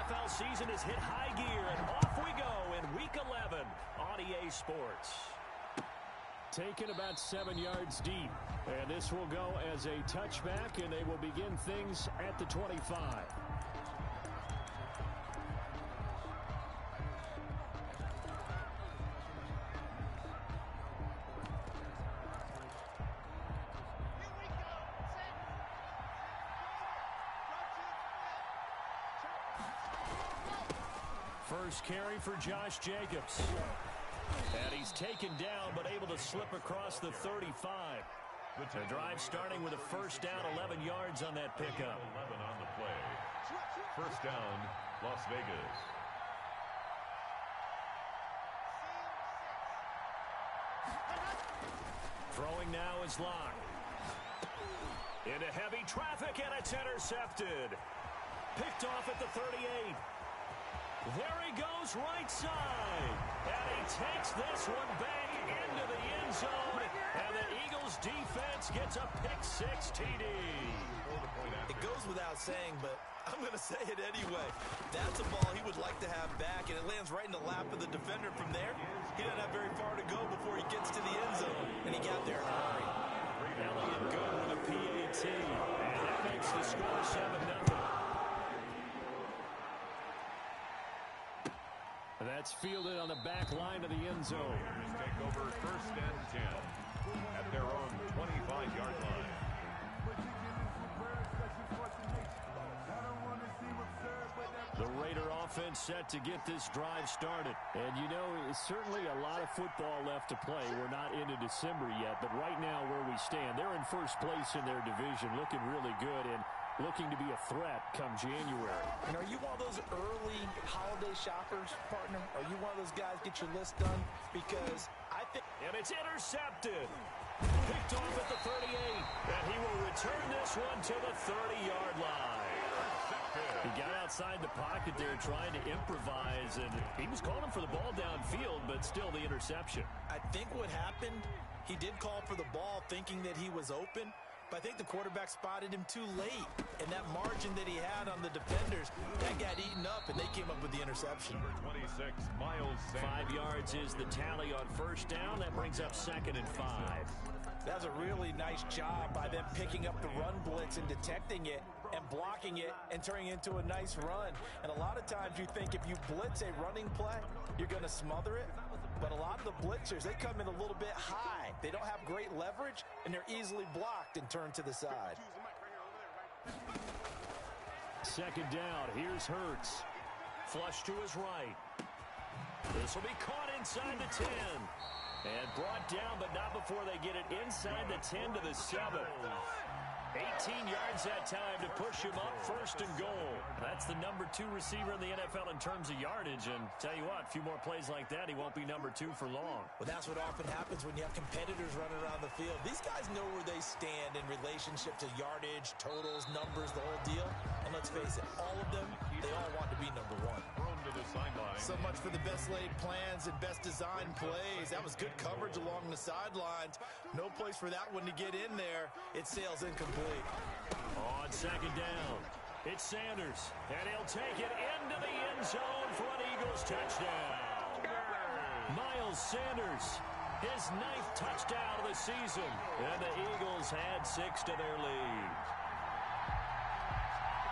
NFL season has hit high gear, and off we go in Week 11 on EA Sports. Taken about 7 yards deep, and this will go as a touchback, and they will begin things at the 25. First carry for Josh Jacobs. And he's taken down, but able to slip across the 35. The drive starting with a first down, 11 yards on that pickup. 11 on the play. First down, Las Vegas. Throwing now is Locke. Into heavy traffic, and it's intercepted. Picked off at the 38. There he goes right side. And he takes this one back into the end zone. And the Eagles defense gets a pick-6 TD. It goes without saying, but I'm going to say it anyway. That's a ball he would like to have back, and it lands right in the lap of the defender from there. He doesn't have very far to go before he gets to the end zone, and he got there in a hurry. Elliott good with a PAT. And that makes the score 7-0. That's fielded on the back line of the end zone. Take over first and 10 at their own 25-yard line. The Raider offense set to get this drive started. And, you know, certainly a lot of football left to play. We're not into December yet, but right now where we stand, they're in first place in their division, looking really good and looking to be a threat come January. And are you one of those early holiday shoppers, partner? Are you one of those guys get your list done? Because I think... And it's intercepted. Picked off at the 38. And he will return this one to the 30-yard line. He got outside the pocket there trying to improvise, and he was calling for the ball downfield, but still the interception. I think what happened, he did call for the ball thinking that he was open, but I think the quarterback spotted him too late. And that margin that he had on the defenders, that got eaten up, and they came up with the interception. Number 26, Miles Sanders. 5 yards is the tally on first down. That brings up 2nd and 5. That was a really nice job by them picking up the run blitz and detecting it and blocking it and turning it into a nice run. And a lot of times you think if you blitz a running play, you're going to smother it. But a lot of the blitzers, they come in a little bit high. They don't have great leverage, and they're easily blocked and turned to the side. Second down. Here's Hurts. Flush to his right. This will be caught inside the 10. And brought down, but not before they get it inside the 10 to the 7. 18 yards that time to push him up, 1st and goal. That's the number 2 receiver in the NFL in terms of yardage. And tell you what, a few more plays like that, he won't be number 2 for long. Well, that's what often happens when you have competitors running around the field. These guys know where they stand in relationship to yardage, totals, numbers, the whole deal. And let's face it, all of them, they all want to be number 1. To the sideline. So much for the best laid plans and best designed plays. That was good coverage along the sidelines. No place for that one to get in there. It sails incomplete. On 2nd down, it's Sanders. And he'll take it into the end zone for an Eagles touchdown. Miles Sanders, his 9th touchdown of the season. And the Eagles add 6 to their lead.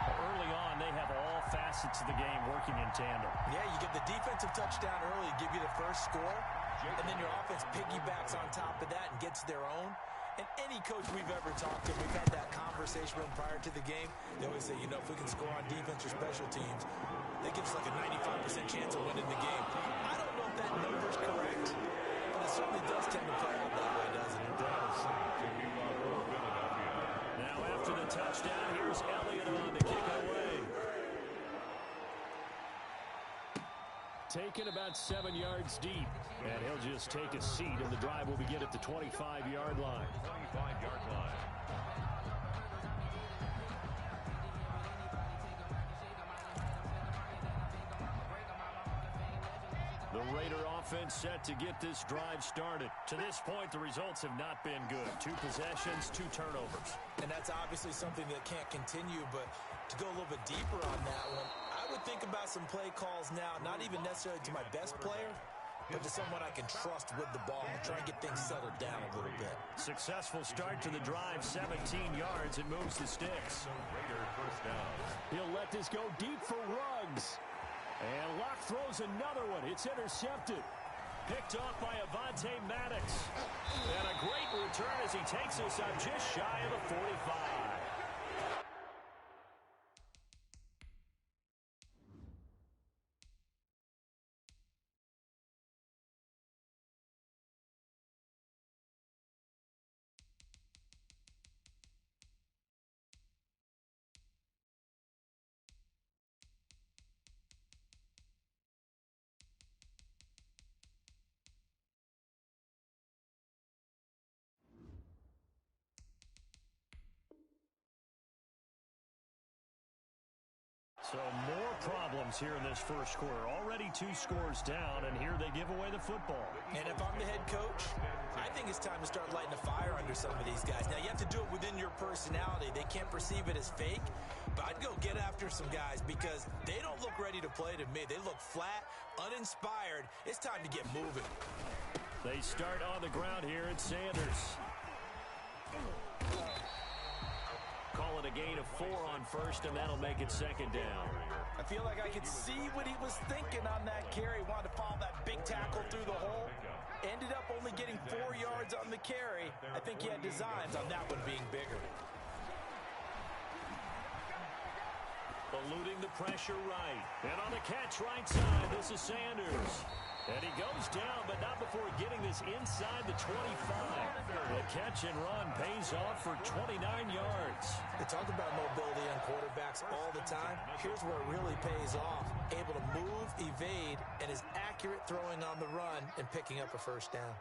Early on, they have all facets of the game working in tandem. Yeah, you get the defensive touchdown early, give you the first score, and then your offense piggybacks on top of that and gets their own. And any coach we've ever talked to, we've had that conversation with them prior to the game. They always say, you know, if we can score on defense or special teams, they give us like a 95% chance of winning the game. I don't know if that number's correct, but it certainly does tend to play out that way, doesn't it? Now after the touchdown, here's Elliott on the kick away. Taken about 7 yards deep. And he'll just take a seat, and the drive will begin at the 25-yard line. 25-yard line. The Raider offense set to get this drive started. To this point, the results have not been good. 2 possessions, 2 turnovers. And that's obviously something that can't continue, but to go a little bit deeper on that one, I would think about some play calls now, not even necessarily to my best player, but to someone I can trust with the ball and try and get things settled down a little bit. Successful start to the drive, 17 yards, and moves the sticks. Raider first down. He'll let this go deep for Ruggs. And Locke throws another one. It's intercepted. Picked off by MAdSmoke. And a great return as he takes us up just shy of the 45. So more problems here in this first quarter. Already 2 scores down, and here they give away the football. And if I'm the head coach, I think it's time to start lighting a fire under some of these guys. Now, you have to do it within your personality. They can't perceive it as fake, but I'd go get after some guys because they don't look ready to play to me. They look flat, uninspired. It's time to get moving. They start on the ground here at Sanders. Call it a gain of 4 on first, and that'll make it second down. I feel like I could see what he was thinking on that carry. Wanted to follow that big tackle through the hole. Ended up only getting 4 yards on the carry. I think he had designs on that one being bigger. Eluding the pressure right. And on the catch right side, this is Sanders. And he goes down, but not before getting this inside the 25. The catch and run pays off for 29 yards. They talk about mobility on quarterbacks all the time. Here's where it really pays off. Able to move, evade, and is accurate throwing on the run and picking up a first down.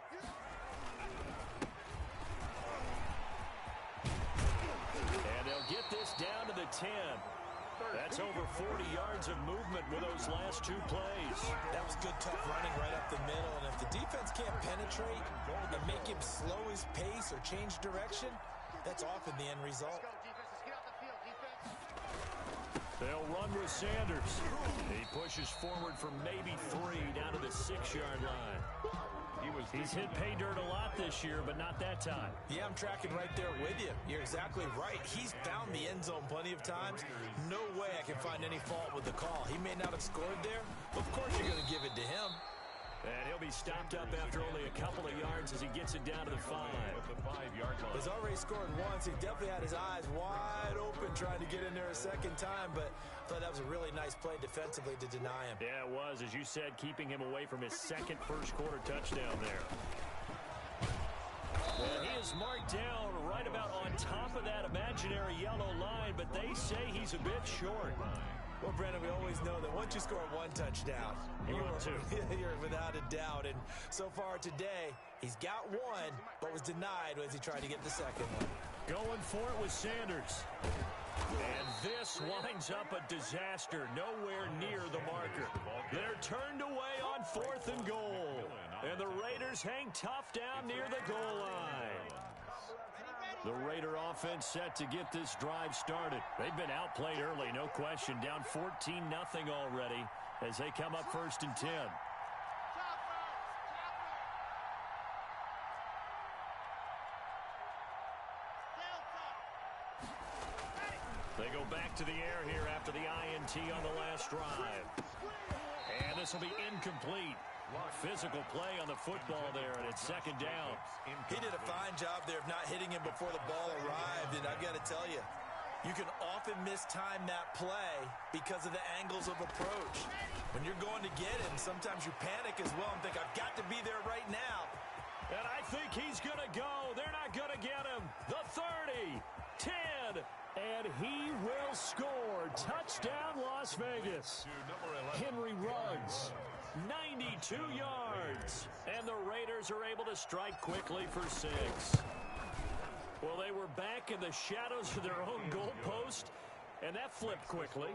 And they'll get this down to the 10. That's over 40 yards of movement with those last 2 plays. That was good, tough running right up the middle. And if the defense can't penetrate and make him slow his pace or change direction, that's often the end result. They'll run with Sanders. He pushes forward from maybe 3 down to the 6-yard line. He's hit pay dirt a lot this year, but not that time. Yeah, I'm tracking right there with you. You're exactly right. He's found the end zone plenty of times. No way I can find any fault with the call. He may not have scored there, but of course you're going to give it to him. And he'll be stopped up after only a couple of yards as he gets it down to the 5. He's already scored once. He definitely had his eyes wide open trying to get in there a second time, but I thought that was a really nice play defensively to deny him. Yeah, it was, as you said, keeping him away from his second first-quarter touchdown there. And he is marked down right about on top of that imaginary yellow line, but they say he's a bit short. Well, Brandon, we always know that once you score 1 touchdown, you're without a doubt. And so far today, he's got 1, but was denied as he tried to get the second one. Going for it with Sanders. And this winds up a disaster, nowhere near the marker. They're turned away on 4th and goal. And the Raiders hang tough down near the goal line. The Raider offense set to get this drive started. They've been outplayed early, no question. Down 14-0 already as they come up 1st and 10. They go back to the air here after the INT on the last drive. And this will be incomplete. Physical play on the football there, and it's second down. He did a fine job there of not hitting him before the ball arrived, and I've got to tell you, you can often mistime that play because of the angles of approach. When you're going to get him, sometimes you panic as well and think, I've got to be there right now. And I think he's going to go. They're not going to get him. The 30, 10, and he will score. Touchdown, Las Vegas. Henry Ruggs. 92 yards. And the Raiders are able to strike quickly for 6. Well, they were back in the shadows of their own goalpost, and that flipped quickly.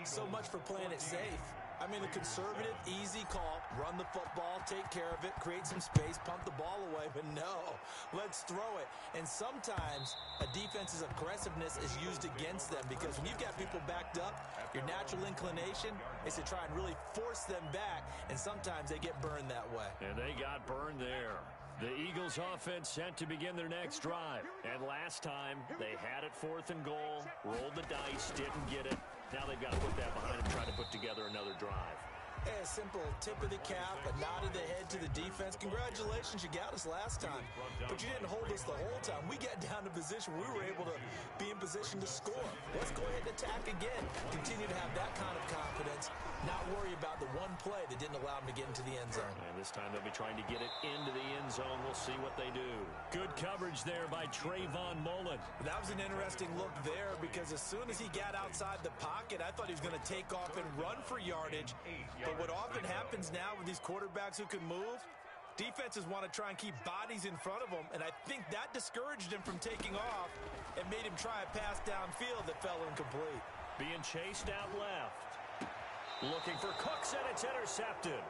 So much for playing it safe. I mean, the conservative, easy call, run the football, take care of it, create some space, pump the ball away, but no, let's throw it. And sometimes a defense's aggressiveness is used against them because when you've got people backed up, your natural inclination is to try and really force them back, and sometimes they get burned that way. And they got burned there. The Eagles offense set to begin their next drive. And last time, they had it 4th and goal, rolled the dice, didn't get it. Now they've got to put that behind them, try to put together another drive. A simple tip of the cap, a nod of the head to the defense. Congratulations, you got us last time, but you didn't hold us the whole time. We got down to position we were able to be in position to score. Let's go ahead and attack again. Continue to have that kind of confidence, not worry about the one play that didn't allow them to get into the end zone. And this time they'll be trying to get it into the end zone. We'll see what they do. Good coverage there by Trayvon Mullen. That was an interesting look there because as soon as he got outside the pocket, I thought he was going to take off and run for yardage. But what often happens now with these quarterbacks who can move, defenses want to try and keep bodies in front of them, and I think that discouraged him from taking off and made him try a pass downfield that fell incomplete. Being chased out left. Looking for Cooks, and it's intercepted.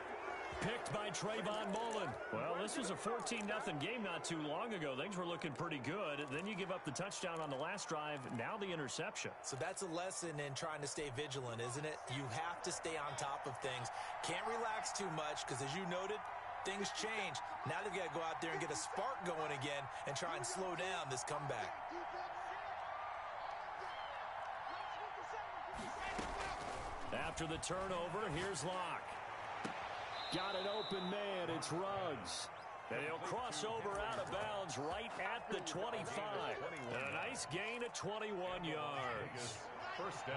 Picked by Trayvon Mullen. Well, this was a 14-0 game not too long ago. Things were looking pretty good. Then you give up the touchdown on the last drive. Now the interception. So that's a lesson in trying to stay vigilant, isn't it? You have to stay on top of things. Can't relax too much because, as you noted, things change. Now they've got to go out there and get a spark going again and try and slow down this comeback. After the turnover, here's Locke. Got an open man. It's Ruggs. And he'll cross over out of bounds right at the 25. And a nice gain of 21 yards. First down.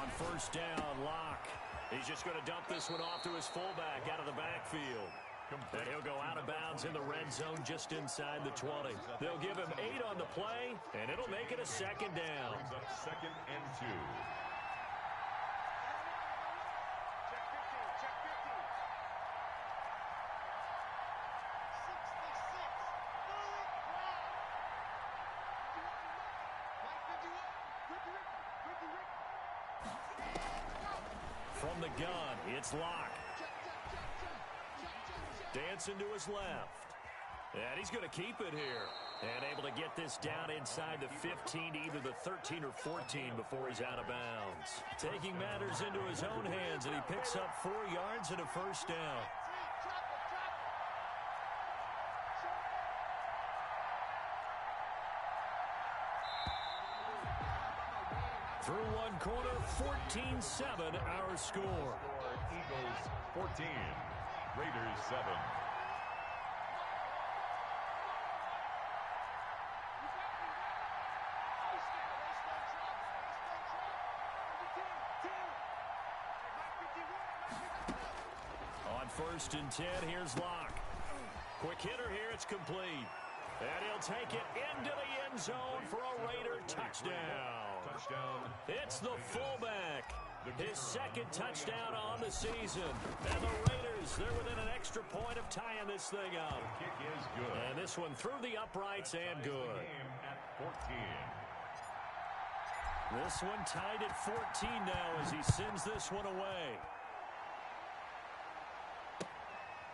On first down, Locke. He's just going to dump this one off to his fullback out of the backfield. And he'll go out of bounds in the red zone just inside the 20. They'll give him 8 on the play, and it'll make it a second down. Brings up 2nd and 2. From the gun, it's Locke. Dancing to his left. And he's going to keep it here. And able to get this down inside the 15, either the 13 or 14 before he's out of bounds. Taking matters into his own hands, and he picks up 4 yards and a first down. Through one quarter, 14-7 our score. Eagles 14. Raiders 7. On 1st and 10, here's Locke. Quick hitter here, it's complete. And he'll take it into the end zone for a Raider touchdown. It's the fullback. His 2nd touchdown on the season. And the Raiders, they're within an extra point of tying this thing up. The kick is good. And this one through the uprights and good. At 14. This one tied at 14 now as he sends this one away.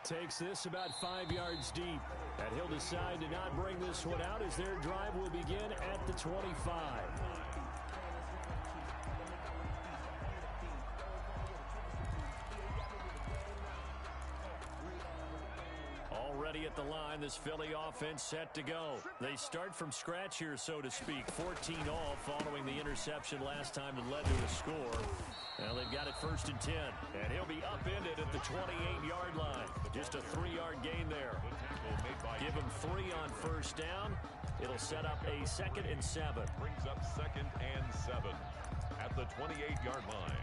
Takes this about 5 yards deep. And he'll decide to not bring this one out as their drive will begin at the 25. Already at the line, this Philly offense set to go. They start from scratch here, so to speak. 14 all following the interception last time that led to a score. Well, they've got it 1st and 10. And he'll be upended at the 28-yard line. Just a 3-yard gain there. Give him 3 on first down. It'll set up a 2nd and 7. Brings up 2nd and 7 at the 28-yard line.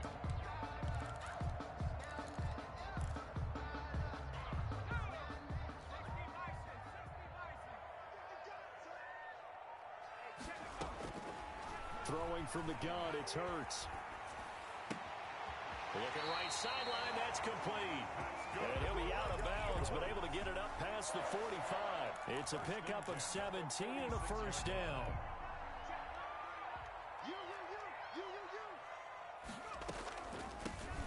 Throwing from the gun, it's Hurts. Looking right sideline, that's complete. And he'll be out of bounds, but able to get it up past the 45. It's a pickup of 17 and a first down.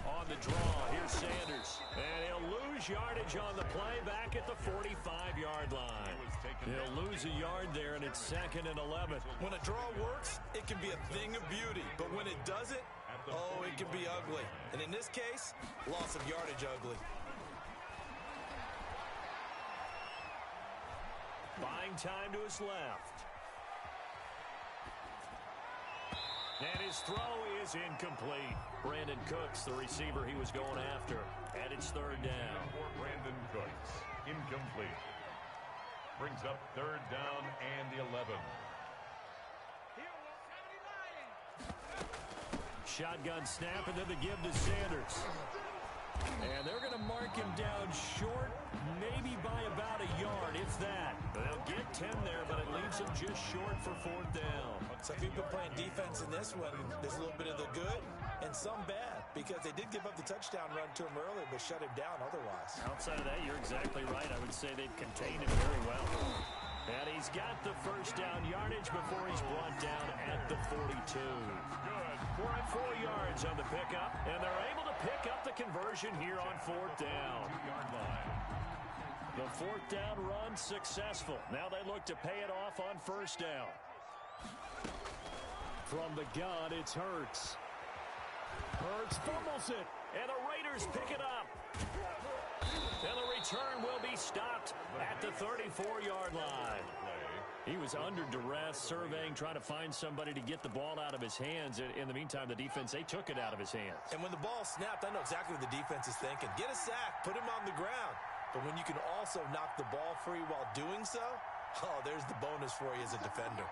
On the draw, here's Sanders. And he'll lose yardage on the play back at the 45-yard line. He'll lose a yard there, and it's 2nd and 11. When a draw works, it can be a thing of beauty. But when it doesn't, oh, it can be ugly. And in this case, loss of yardage ugly. Buying time to his left. And his throw is incomplete. Brandon Cooks, the receiver he was going after. And it's 3rd down. For Brandon Cooks, incomplete. Brings up 3rd down and the 11. Shotgun snap, and then the give to Sanders. And they're going to mark him down short, maybe by about a yard, if that. They'll get 10 there, but it leaves him just short for 4th down. So if you've been playing defense in this one, there's a little bit of the good and some bad, because they did give up the touchdown run to him earlier, but shut him down otherwise. Outside of that, you're exactly right. I would say they've contained him very well. And he's got the first down yardage before he's brought down at the 42. Good. 4 yards on the pickup, and they're able to pick up the conversion here on 4th down. 2-yard line. The 4th down run successful. Now they look to pay it off on 1st down. From the gun, it's Hurts. Hurts fumbles it, and the Raiders pick it up. And the return will be stopped at the 34-yard line. He was under duress, surveying, trying to find somebody to get the ball out of his hands. In the meantime, the defense, they took it out of his hands. And when the ball snapped, I know exactly what the defense is thinking. Get a sack, put him on the ground. But when you can also knock the ball free while doing so, oh, there's the bonus for you as a defender.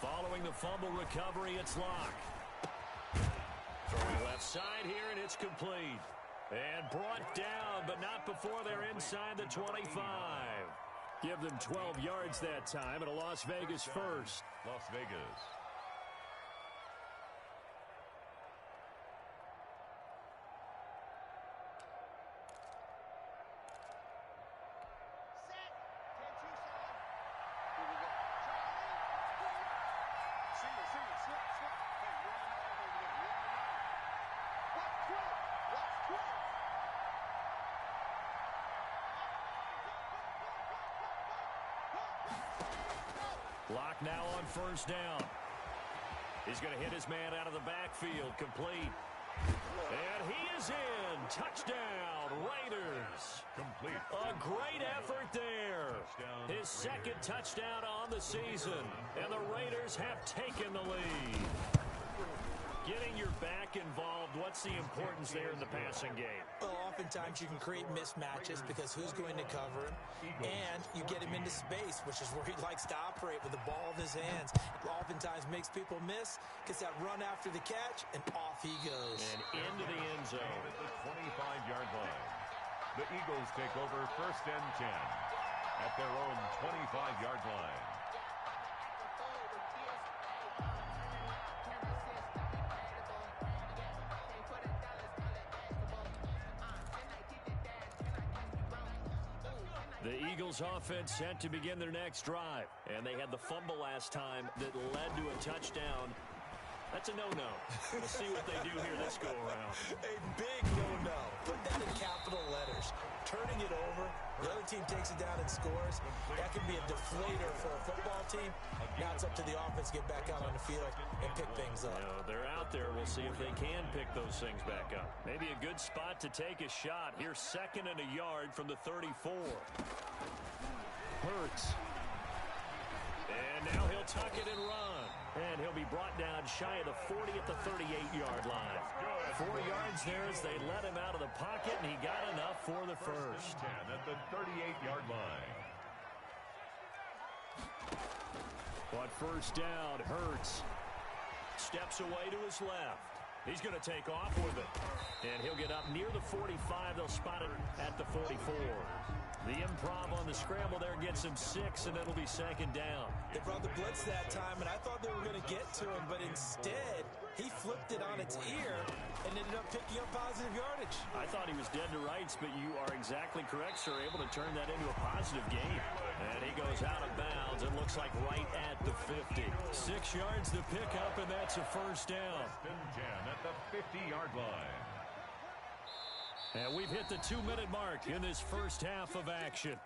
Following the fumble recovery, it's Locke. Throwing left side here, and it's complete. And brought down, but not before they're inside the 25. Give them 12 yards that time, and a Las Vegas first. Las Vegas. Locke now on 1st down. He's going to hit his man out of the backfield, complete. And he is in. Touchdown, Raiders. Complete. A great effort there. His 2nd touchdown on the season. And the Raiders have taken the lead. Getting your back involved, what's the importance there in the passing game? Well, oftentimes you can create mismatches because who's going to cover him, and you get him into space, which is where he likes to operate with the ball in his hands. It oftentimes makes people miss, gets that run after the catch, and off he goes. And into the end zone. At the 25-yard line. The Eagles take over 1st and 10 at their own 25-yard line. The Eagles offense set to begin their next drive. And they had the fumble last time that led to a touchdown. That's a no-no. We'll see what they do here this go-around. A big no-no. Put that in capital letters. Turning it over, the other team takes it down and scores. That can be a deflator for a football team. Now it's up to the offense to get back out on the field and pick things up. You know, they're out there. We'll see if they can pick those things back up. Maybe a good spot to take a shot. Here's 2nd and a yard from the 34. Hurts. And now he'll tuck it and run. And he'll be brought down shy of the 40 at the 38-yard line. 4 yards there as they let him out of the pocket, and he got enough for the first. 10 at the 38-yard line. But 1st down, Hurts steps away to his left. He's going to take off with it. And he'll get up near the 45. They'll spot it at the 44. The improv on the scramble there gets him 6, and it'll be 2nd down. They brought the blitz that time, and I thought they were going to get to him, but instead, he flipped it on its ear and ended up picking up positive yardage. advantage. I thought he was dead to rights, but you are exactly correct, sir. Able to turn that into a positive gain. And he goes out of bounds. It looks like right at the 50. 6 yards to pick up, and that's a first down. First and 10 at the 50-yard line. And we've hit the 2-minute mark in this first half of action.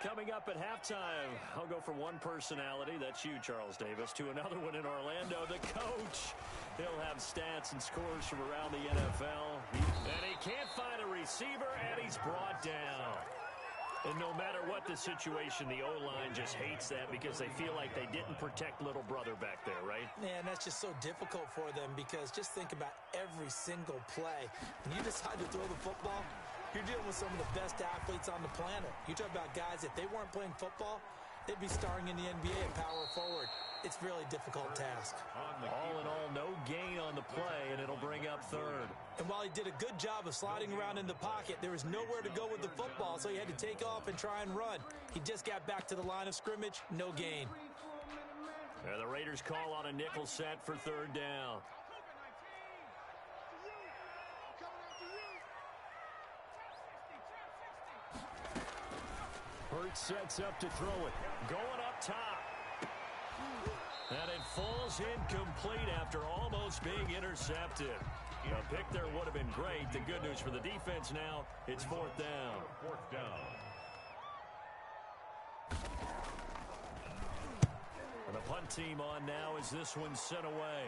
Coming up at halftime, I'll go from one personality, that's you, Charles Davis, to another one in Orlando, the coach. He'll have stats and scores from around the NFL. And he can't find a receiver, and he's brought down. And no matter what the situation, the O-line just hates that because they feel like they didn't protect little brother back there, right? Man, that's just so difficult for them because just think about every single play. When you decide to throw the football, you're dealing with some of the best athletes on the planet. You talk about guys, if they weren't playing football, they'd be starring in the NBA at power forward. It's a really difficult task. All in all, no gain on the play, and it'll bring up third. And while he did a good job of sliding around in the pocket, there was nowhere to go with the football, so he had to take off and try and run. He just got back to the line of scrimmage, no gain. And the Raiders call on a nickel set for third down. Hurts sets up to throw it. Going up top. And it falls incomplete after almost being intercepted. A pick there would have been great. The good news for the defense now, it's fourth down. Fourth down. And the punt team on now as this one's sent away.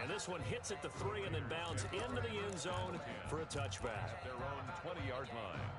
And this one hits at the 3 and then bounds into the end zone for a touchback. At their own 20-yard line.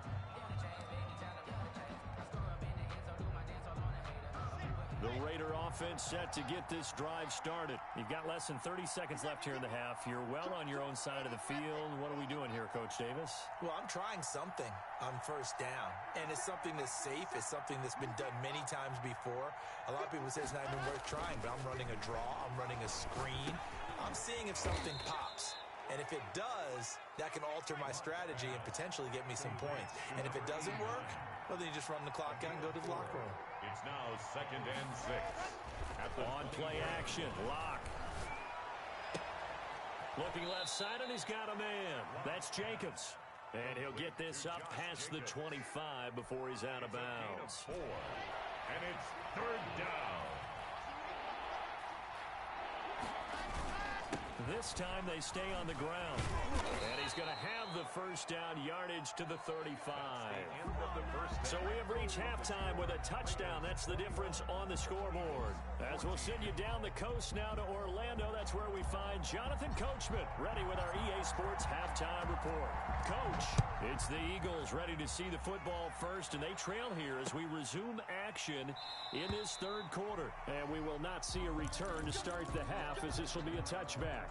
The Raider offense set to get this drive started. You've got less than 30 seconds left here in the half. You're well on your own side of the field. What are we doing here, Coach Davis? Well, I'm trying something on first down, and it's something that's safe. It's something that's been done many times before. A lot of people say it's not even worth trying, but I'm running a draw. I'm running a screen. I'm seeing if something pops. And if it does, that can alter my strategy and potentially get me some points. And if it doesn't work, well, then you just run the clock out and go to the locker room. It's now 2nd and 6. On play action, Lock. Looking left side, and he's got a man. That's Jacobs. And he'll get this up past the 25 before he's out of bounds. And it's third down. This time they stay on the ground. And he's going to have the first down yardage to the 35. So we have reached halftime with a touchdown. That's the difference on the scoreboard. As we'll send you down the coast now to Orlando, that's where we find Jonathan Coachman, ready with our EA Sports halftime report. Coach, it's the Eagles ready to see the football first, and they trail here as we resume action in this third quarter. And we will not see a return to start the half, as this will be a touchback.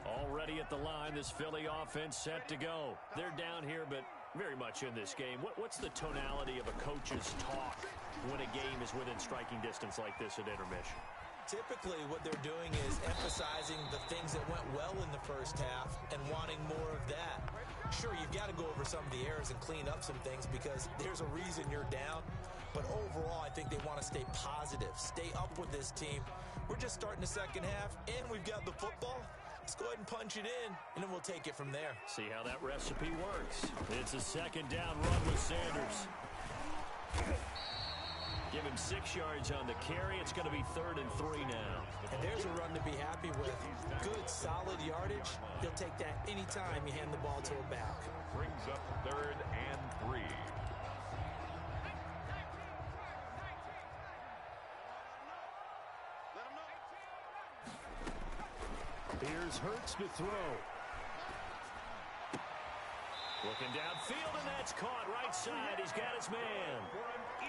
Already at the line, this Philly offense set to go. They're down here, but very much in this game. What's the tonality of a coach's talk when a game is within striking distance like this at intermission? Typically, what they're doing is emphasizing the things that went well in the first half and wanting more of that. Sure, you've got to go over some of the errors and clean up some things because there's a reason you're down. But overall, I think they want to stay positive, stay up with this team. We're just starting the second half, and we've got the football. Let's go ahead and punch it in, and then we'll take it from there. See how that recipe works. It's a second down run with Sanders. Give him 6 yards on the carry. It's going to be 3rd and 3 now. And there's a run to be happy with. Good, solid yardage. He'll take that anytime you hand the ball to a back. Brings up 3rd and 3. Here's Hurts to throw. Looking downfield, and that's caught right side. He's got his man.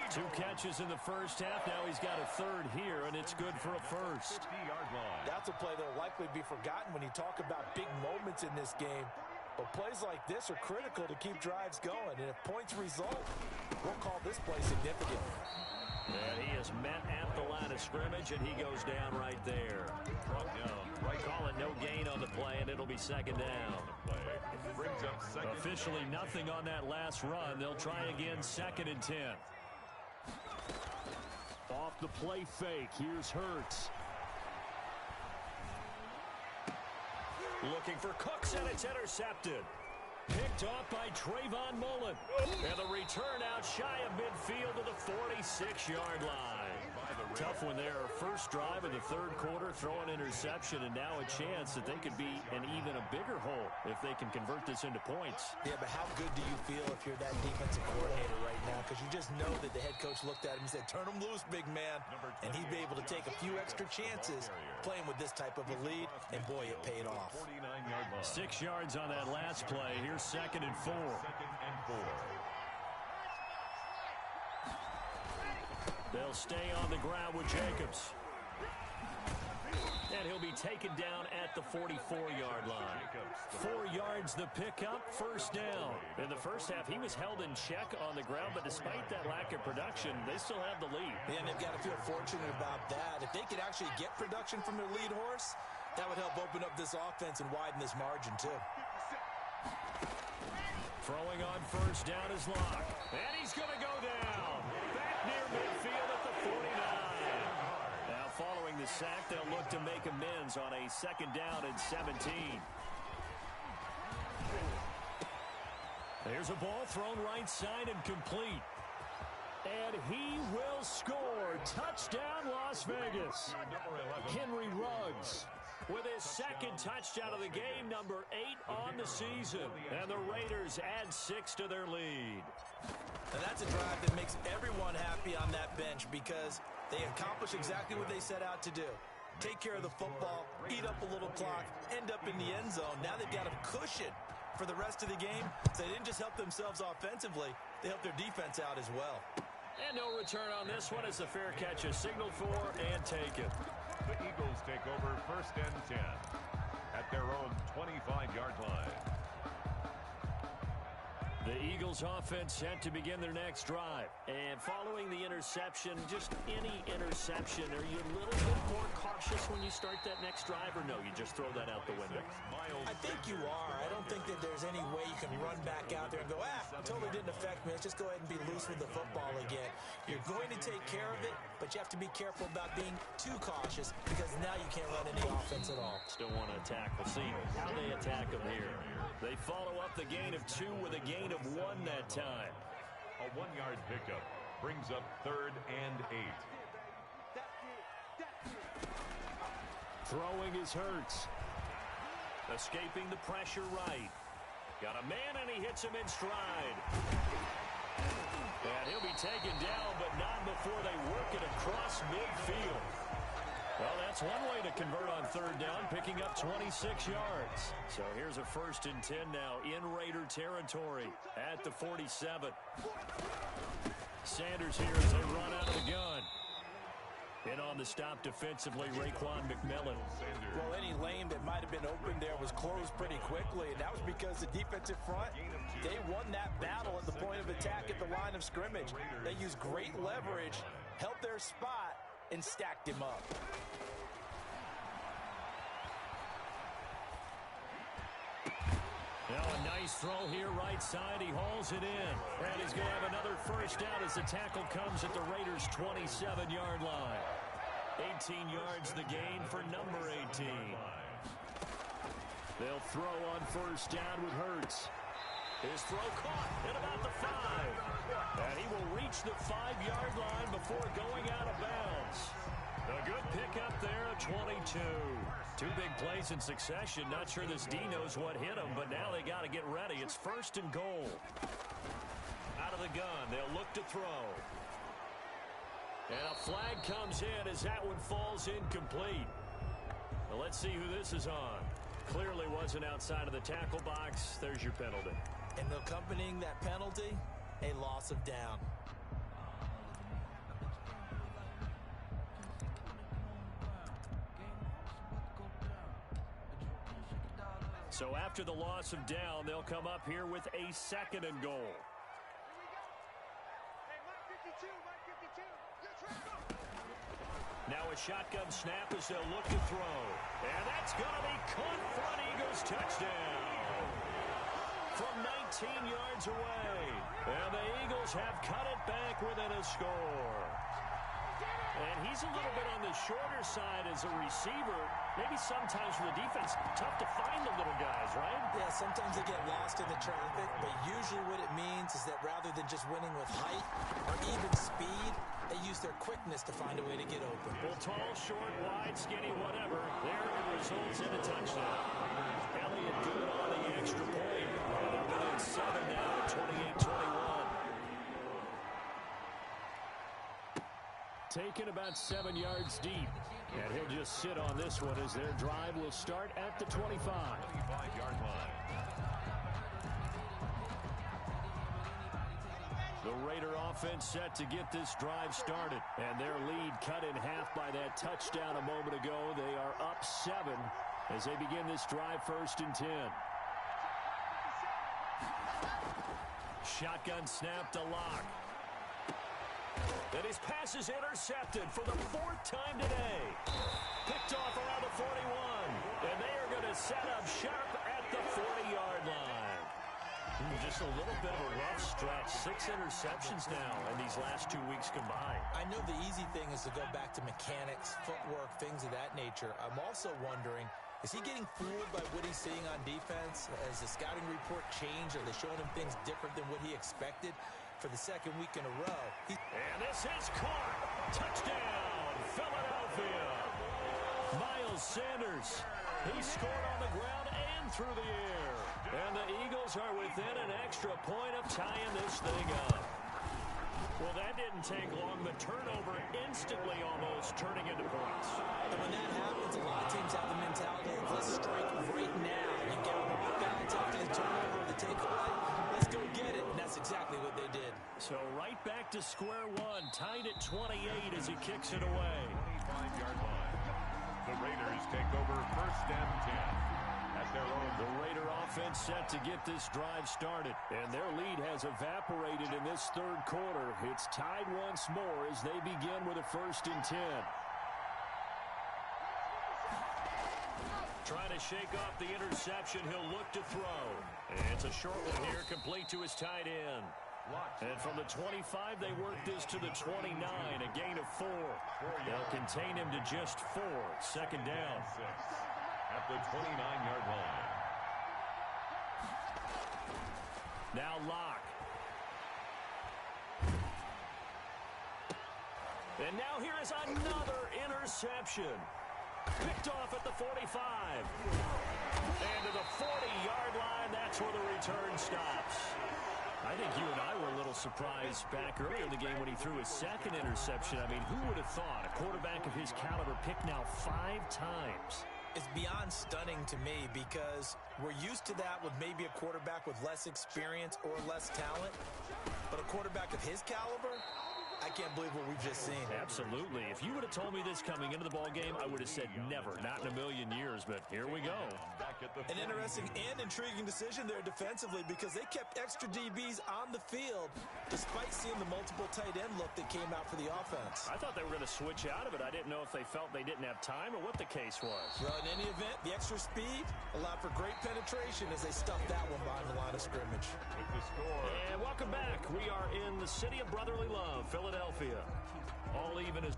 2 catches in the first half. Now he's got a 3rd here, and it's good for a first. That's a play that will likely be forgotten when you talk about big moments in this game. But plays like this are critical to keep drives going. And if points result, we'll call this play significant. And he is met at the line of scrimmage, and he goes down right there. Brought down right. Call it no gain on the play, and it'll be second down. Brings up second. Officially nothing on that last run. They'll try again, 2nd and 10. Off the play fake. Here's Hurts. Looking for Cooks, and it's intercepted. Picked off by Trayvon Mullen. And the return out shy of midfield to the 46-yard line. Tough one there. First drive of the third quarter, throw an interception, and now a chance that they could be an even a bigger hole if they can convert this into points. Yeah, but how good do you feel if you're that defensive coordinator right now? Because you just know that the head coach looked at him and said, turn him loose, big man. And he'd be able to take a few extra chances playing with this type of a lead, and boy, it paid off. 6 yards on that last play. Here's 2nd and 4. 2nd and 4. They'll stay on the ground with Jacobs. And he'll be taken down at the 44-yard line. 4 yards the pickup, first down. In the first half, he was held in check on the ground, but despite that lack of production, they still have the lead. Yeah, and they've got to feel fortunate about that. If they could actually get production from their lead horse, that would help open up this offense and widen this margin, too. Throwing on first down is Locke. And he's going to go down. Back near midfield at the 49. Now following the sack, they'll look to make amends on a 2nd down and 17. There's a ball thrown right side and complete. And he will score. Touchdown, Las Vegas. Henry Ruggs with his 2nd touchdown of the game, number 8 on the season. And the Raiders add 6 to their lead. And that's a drive that makes everyone happy on that bench because they accomplish exactly what they set out to do. Take care of the football, eat up a little clock, end up in the end zone. Now they've got a cushion for the rest of the game. So they didn't just help themselves offensively, they helped their defense out as well. And no return on this one as the fair catch is signaled for and taken. The Eagles take over 1st and 10 at their own 25-yard line. The Eagles offense set to begin their next drive. And following the interception, just any interception, are you a little bit more cautious when you start that next drive, or no, you just throw that out the window? I think you are. I don't think that there's any way you can run back out there and go, it totally didn't affect me. Let's just go ahead and be loose with the football again. You're going to take care of it, but you have to be careful about being too cautious because now you can't run any offense at all. Still want to attack. We'll see how they attack them here. They follow up the gain of 2 with a gain of 1 that time. A 1-yard pickup brings up 3rd and 8. Throwing is Hurts. Escaping the pressure right. Got a man, and he hits him in stride. And he'll be taken down, but not before they work it across midfield. Well, that's one way to convert on 3rd down, picking up 26 yards. So here's a 1st and 10 now in Raider territory at the 47. Sanders here as they run out of the gun. In on the stop defensively, Raekwon McMillan. Well, any lane that might have been open there was closed pretty quickly, and that was because the defensive front, they won that battle at the point of attack at the line of scrimmage. They used great leverage, held their spot, and stacked him up. Now a nice throw here right side. He hauls it in. And he's going to have another first down as the tackle comes at the Raiders' 27-yard line. 18 yards the gain for number 18. They'll throw on first down with Hurts. His throw caught at about the 5. And he will reach the 5-yard line before going out of bounds. A good pickup there at 22. 2 big plays in succession. Not sure this D knows what hit him, but now they got to get ready. It's 1st and goal. Out of the gun, they'll look to throw. And a flag comes in as that one falls incomplete. Well, let's see who this is on. Clearly wasn't outside of the tackle box. There's your penalty. And accompanying that penalty, a loss of down. So after the loss of down, they'll come up here with a 2nd and goal. Now a shotgun snap as they'll look to throw. And that's going to be caught for an Eagles touchdown. From 19 yards away. And the Eagles have cut it back within a score. And he's a little bit on the shorter side as a receiver. Maybe sometimes for the defense, tough to find the little guys, right? Yeah, sometimes they get lost in the traffic, but usually what it means is that rather than just winning with height or even speed, they use their quickness to find a way to get open. Well, tall, short, wide, skinny, whatever. There it results in a touchdown. Elliott good on the extra point. They're within 7 now, 28-21. Taken about 7 yards deep. And he'll just sit on this one as their drive will start at the 25. 25-yard line. The Raider offense set to get this drive started. And their lead cut in half by that touchdown a moment ago. They are up 7 as they begin this drive 1st and 10. Shotgun snap to Lock. And his pass is intercepted for the 4th time today. Picked off around the 41. And they are going to set up sharp at the 40-yard line. Just a little bit of a rough stretch. 6 interceptions now in these last 2 weeks combined. I know the easy thing is to go back to mechanics, footwork, things of that nature. I'm also wondering, is he getting fooled by what he's seeing on defense? Has the scouting report changed? Are they showing him things different than what he expected? For the 2nd week in a row. And this is caught. Touchdown, Philadelphia. Miles Sanders. He scored on the ground and through the air. And the Eagles are within an extra point of tying this thing up. Well, that didn't take long. The turnover instantly almost turning into points. And when that happens, a lot of teams have the mentality of let's strike right now. You get them off balance after the turnover or the takeaway. Let's go get it. And that's exactly what they did. So right back to square one, tied at 28 as he kicks it away. 25-yard line. The Raiders take over 1st and 10 at their own. The Raider offense set to get this drive started. And their lead has evaporated in this 3rd quarter. It's tied once more as they begin with a 1st and 10. Trying to shake off the interception. He'll look to throw. And it's a short one here, complete to his tight end. And from the 25, they work this to the 29, a gain of 4. They'll contain him to just 4. 2nd down. At the 29-yard line. Now Lock. And now here is another interception. Picked off at the 45. And to the 40-yard line, that's where the return stops. I think you and I were a little surprised back earlier in the game when he threw his 2nd interception. I mean, who would have thought a quarterback of his caliber picked now 5 times? It's beyond stunning to me because we're used to that with maybe a quarterback with less experience or less talent. But a quarterback of his caliber, I can't believe what we've just seen. Absolutely. If you would have told me this coming into the ball game, I would have said never, not in a million years, but here we go. An interesting and intriguing decision there defensively because they kept extra DBs on the field despite seeing the multiple tight end look that came out for the offense. I thought they were going to switch out of it. I didn't know if they felt they didn't have time or what the case was. Well, in any event, the extra speed allowed for great penetration as they stuffed that one behind the line of scrimmage. With the score. And welcome back. We are in the city of brotherly love, Philadelphia. All even as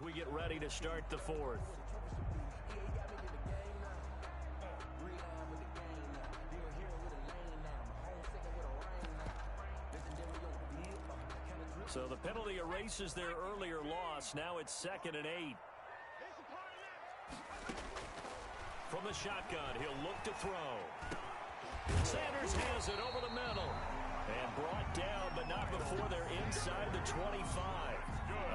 we get ready to start the 4th. So the penalty erases their earlier loss. Now it's 2nd and 8. From the shotgun, he'll look to throw. Sanders has it over the middle. And brought down, but not before they're inside the 25.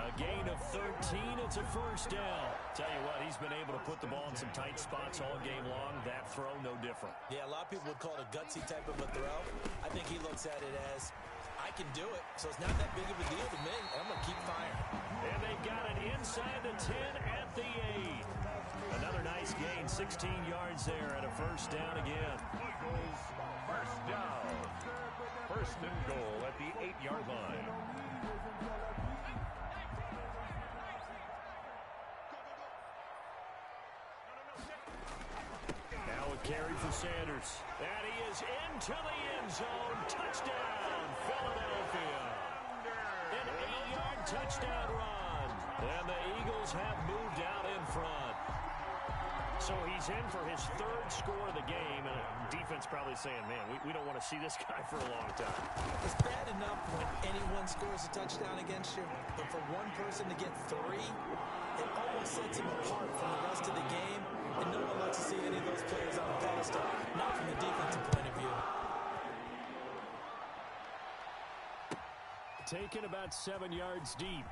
A A gain of 13. It's a first down. Tell you what, he's been able to put the ball in some tight spots all game long. That throw, no different. Yeah, a lot of people would call it a gutsy type of a throw. I think he looks at it as, I can do it, so it's not that big of a deal to me. I'm going to keep firing. And they got it inside the 10 at the 8. Another nice gain, 16 yards there and a first down again. Eagles, first down. First and goal at the 8-yard line. Now a carry for Sanders. And he is into the end zone. Touchdown, Philadelphia. An 8-yard touchdown run. And the Eagles have moved out in front. So he's in for his third score of the game. And defense probably saying, man, we don't want to see this guy for a long time. It's bad enough when anyone scores a touchdown against you, but for one person to get 3, it almost sets him apart from the rest of the game. And no one likes to see any of those players on the pedestal, not from the defensive point of view. Taken about 7 yards deep.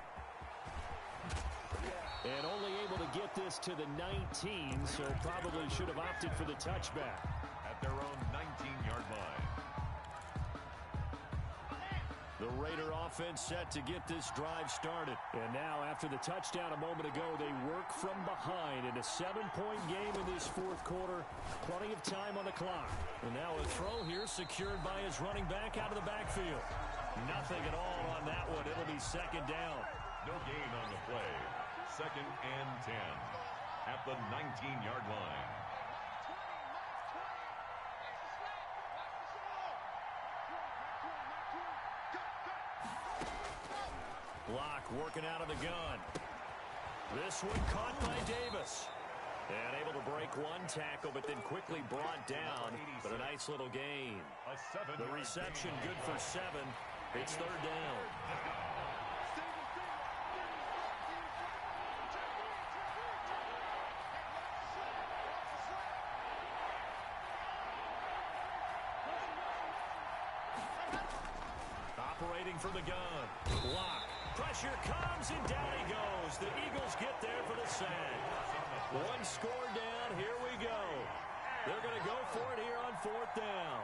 And only able to get this to the 19, so probably should have opted for the touchback. At their own 19-yard line. The Raider offense set to get this drive started. And now, after the touchdown a moment ago, they work from behind in a 7-point game in this fourth quarter. Plenty of time on the clock. And now a throw here secured by his running back out of the backfield. Nothing at all on that one. It'll be second down. No gain on the play. Second and 10 at the 19-yard line. Block working out of the gun. This one caught by Davis. And able to break one tackle, but then quickly brought down. But a nice little gain. The reception good for 7. It's third down. Operating from the gun. Block. Pressure comes, and down he goes. The Eagles get there for the sack. One score down. Here we go. They're going to go for it here on fourth down.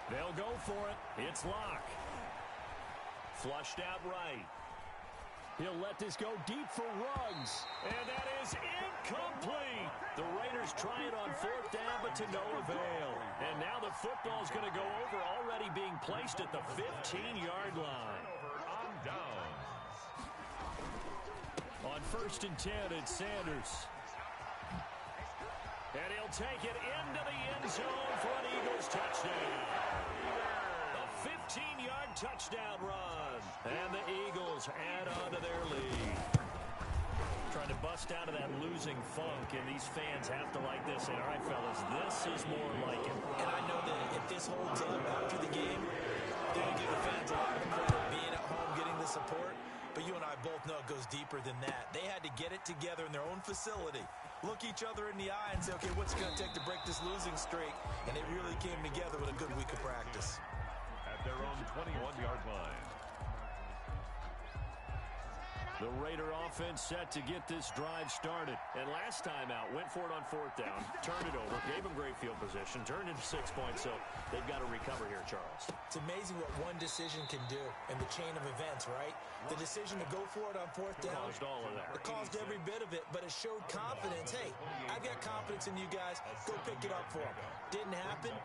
They'll go for it. It's Locke. Flushed out right. He'll let this go deep for Ruggs. And that is incomplete. The Raiders try it on fourth down, but to no avail. And now the football's going to go over, already being placed at the 15-yard line. On down. On first and 10, it's Sanders. And he'll take it into the end zone for an Eagles touchdown. A 15-yard touchdown run. And the Eagles add on to their lead. Trying to bust out of that losing funk, and these fans have to like this. And all right, fellas, this is more like it. And I know that if this holds up after the game, they're going to give the fans a lot of credit being at home, getting the support. But you and I both know it goes deeper than that. They had to get it together in their own facility, look each other in the eye and say, okay, what's it going to take to break this losing streak? And they really came together with a good week of practice. At their own 21-yard line. The Raider offense set to get this drive started. And last time out, went for it on fourth down, turned it over, gave them great field position, turned into 6 points, so they've got to recover here, Charles. It's amazing what one decision can do in the chain of events, right? The decision to go for it on fourth down. Caused all of that. It caused every bit of it, but it showed confidence. Hey, I've got confidence in you guys. Go pick it up for them. Didn't happen.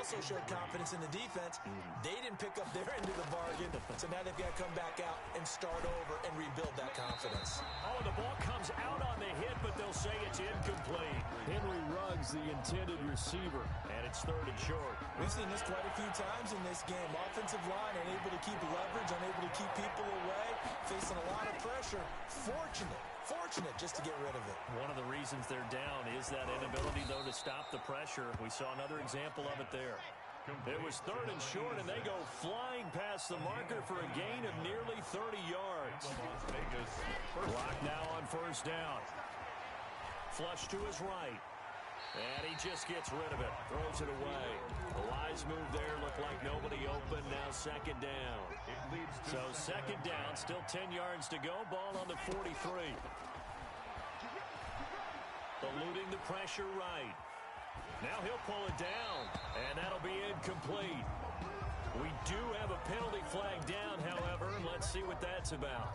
Also showed confidence in the defense. They didn't pick up their end of the bargain, so now they've got to come back out and start over and rebuild that confidence. Oh, the ball comes out on the hit, but they'll say it's incomplete. Henry Ruggs, the intended receiver. And it's third and short. We've seen this quite a few times in this game. Offensive line unable to keep leverage, unable to keep people away, facing a lot of pressure. Fortunate just to get rid of it. One of the reasons they're down is that inability, though, to stop the pressure. We saw another example of it there. It was third and short, and they go flying past the marker for a gain of nearly 30 yards. Vegas. Block now on first down. Flush to his right. And he just gets rid of it. Throws it away. A wise move there. Looked like nobody open. Now second down. So second down. Still 10 yards to go. Ball on the 43. Eluding the pressure right. Now he'll pull it down. And that'll be incomplete. We do have a penalty flag down, however. Let's see what that's about.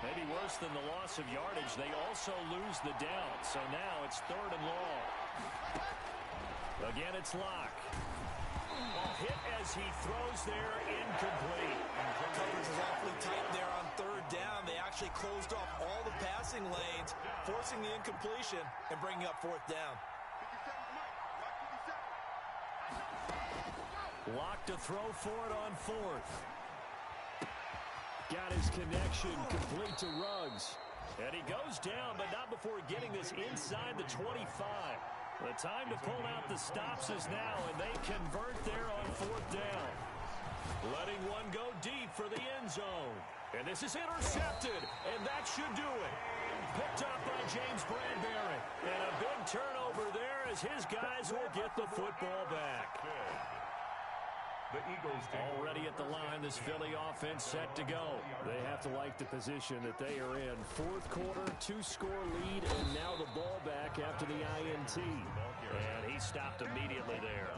Maybe worse than the loss of yardage, they also lose the down. So now it's 3rd and long. Again, it's Locke. Hit as he throws there, incomplete. Coverage is awfully tight there on 3rd down. They actually closed off all the passing lanes, forcing the incompletion and bringing up 4th down. Locke to throw for it on 4th. Got his connection complete to Ruggs. And he goes down, but not before getting this inside the 25. The time to pull out the stops is now, and they convert there on 4th down. Letting one go deep for the end zone. And this is intercepted, and that should do it. Picked up by James Bradbury. And a big turnover there as his guys will get the football back. The Eagles already at the line. This Philly offense set to go. They have to like the position that they are in. 4th quarter, 2-score lead, and now the ball back after the INT. And he stopped immediately there.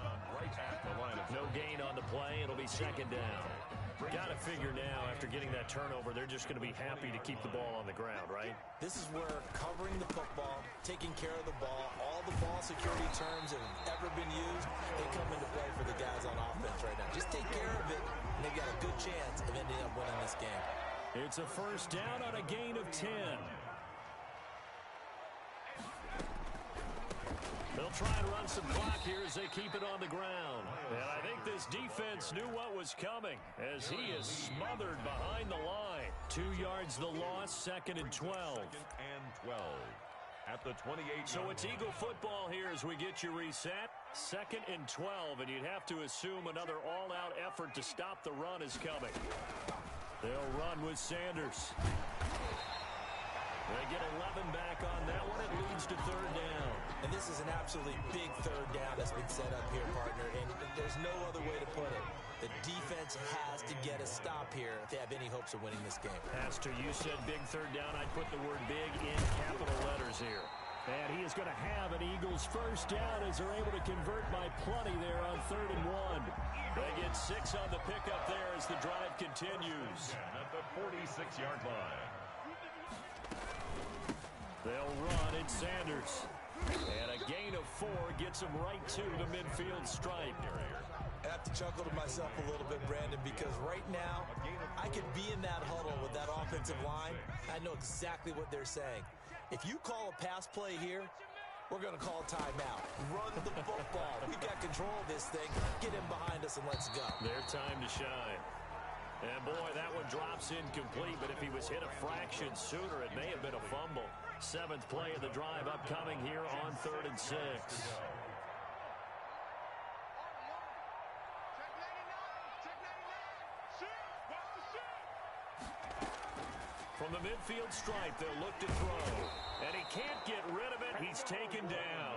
No gain on the play. It'll be second down. Got to figure now, after getting that turnover, they're just going to be happy to keep the ball on the ground, right? This is where covering the football, taking care of the ball, all the ball security terms that have ever been used, they come into play for the guys on offense right now. Just take care of it, and they've got a good chance of ending up winning this game. It's a first down on a gain of 10. They'll try and run some clock here as they keep it on the ground. And I think this defense knew what was coming as he is smothered behind the line. 2 yards the loss, 2nd and 12. 2nd and 12 at the 28. So it's Eagle football here as we get you reset. 2nd and 12, and you'd have to assume another all-out effort to stop the run is coming. They'll run with Sanders. They get 11 back on that one. It leads to 3rd down. And this is an absolutely big 3rd down that's been set up here, partner. And there's no other way to put it. The defense has to get a stop here if they have any hopes of winning this game. Pastor, you said big 3rd down. I'd put the word big in capital letters here. And he is going to have an Eagles first down as they're able to convert by plenty there on 3rd and 1. They get 6 on the pickup there as the drive continues. At the 46-yard line. They'll run. It's Sanders. And a gain of 4 gets him right to the midfield stripe. I have to chuckle to myself a little bit, Brandon, because right now I could be in that huddle with that offensive line. I know exactly what they're saying. If you call a pass play here, we're going to call a timeout. Run the football. We've got control of this thing. Get him behind us and let's go. Their time to shine. And boy, that one drops incomplete, but if he was hit a fraction sooner, it may have been a fumble. 7th play of the drive upcoming here on 3rd and 6. From the midfield stripe, they'll look to throw. And he can't get rid of it. He's taken down.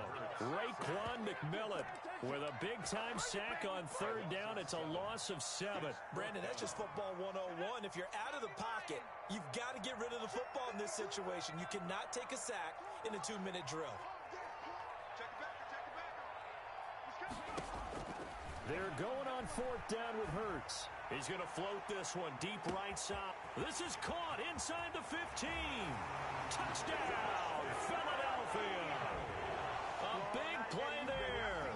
Raekwon McMillan with a big-time sack on 3rd down. It's a loss of 7. Brandon, that's just football 101. If you're out of the pocket, you've got to get rid of the football in this situation. You cannot take a sack in a 2-minute drill. They're going on 4th down with Hurts. He's going to float this one deep right side. This is caught inside the 15. Touchdown, Philadelphia. A big play there.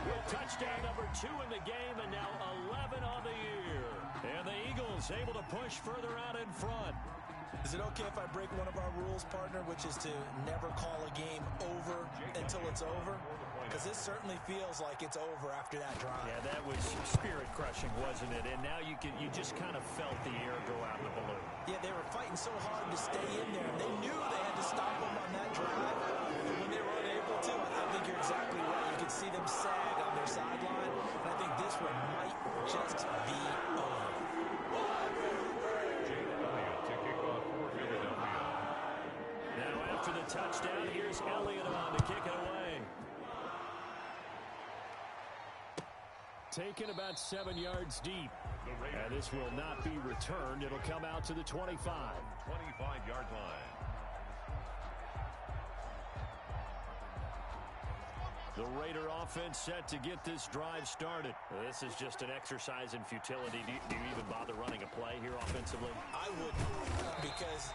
With touchdown number 2 in the game and now 11 on the year. And the Eagles able to push further out in front. Is it okay if I break one of our rules, partner, which is to never call a game over until it's over? Because this certainly feels like it's over after that drive. Yeah, that was spirit-crushing, wasn't it? And now you just kind of felt the air go out in the balloon. Yeah, they were fighting so hard to stay in there. And they knew they had to stop them on that drive. And when they were unable to, I think you're exactly right. You could see them sag on their sideline. And I think this one might just be over. Now after for the touchdown. Here's Elliott on to kick it away. Taken about 7 yards deep. And this will not be returned. It'll come out to the 25. 25-yard line. The Raider offense set to get this drive started. This is just an exercise in futility. Do you even bother running a play here offensively? I wouldn't, because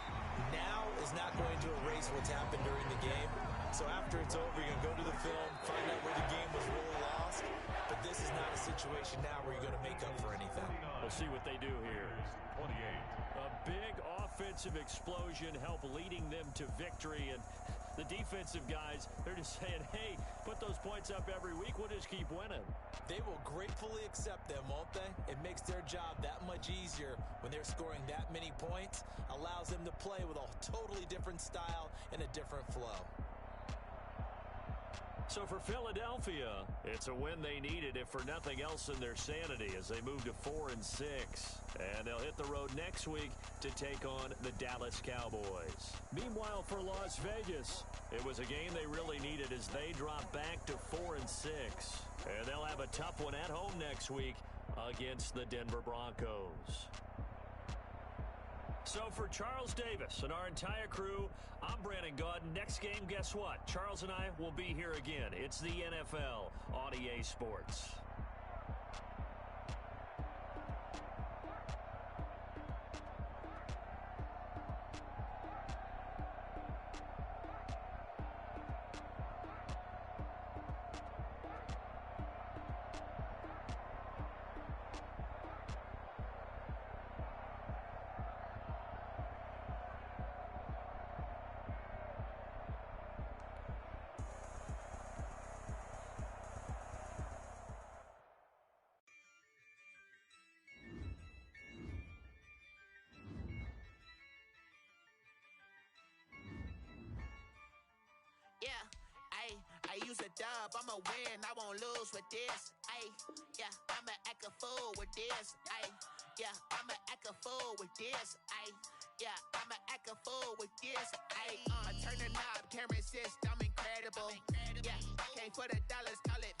now is not going to erase what's happened during the game. So after it's over, you're going to go to the film, find out where the game was really lost. But this is not a situation now where you're going to make up for anything. We'll see what they do here. 28. A big offensive explosion helped leading them to victory. And the defensive guys, they're just saying, hey, put those points up every week. We'll just keep winning. They will gratefully accept them, won't they? It makes their job that much easier when they're scoring that many points. Allows them to play with a totally different style and a different flow. So for Philadelphia, it's a win they needed, if for nothing else, in their sanity as they move to 4-6. And they'll hit the road next week to take on the Dallas Cowboys. Meanwhile, for Las Vegas, it was a game they really needed as they drop back to 4-6. And they'll have a tough one at home next week against the Denver Broncos. So for Charles Davis and our entire crew, I'm Brandon Gaudin. Next game, guess what? Charles and I will be here again. It's the NFL on EA Sports. I use a dub, I'ma win, I won't lose with this. Yeah, I'ma act a fool with this. Yeah, I'ma act a fool with this. Yeah, I'ma act a fool with this. Turn the knob, camera assist, I'm incredible. Yeah, came for the dollars, call it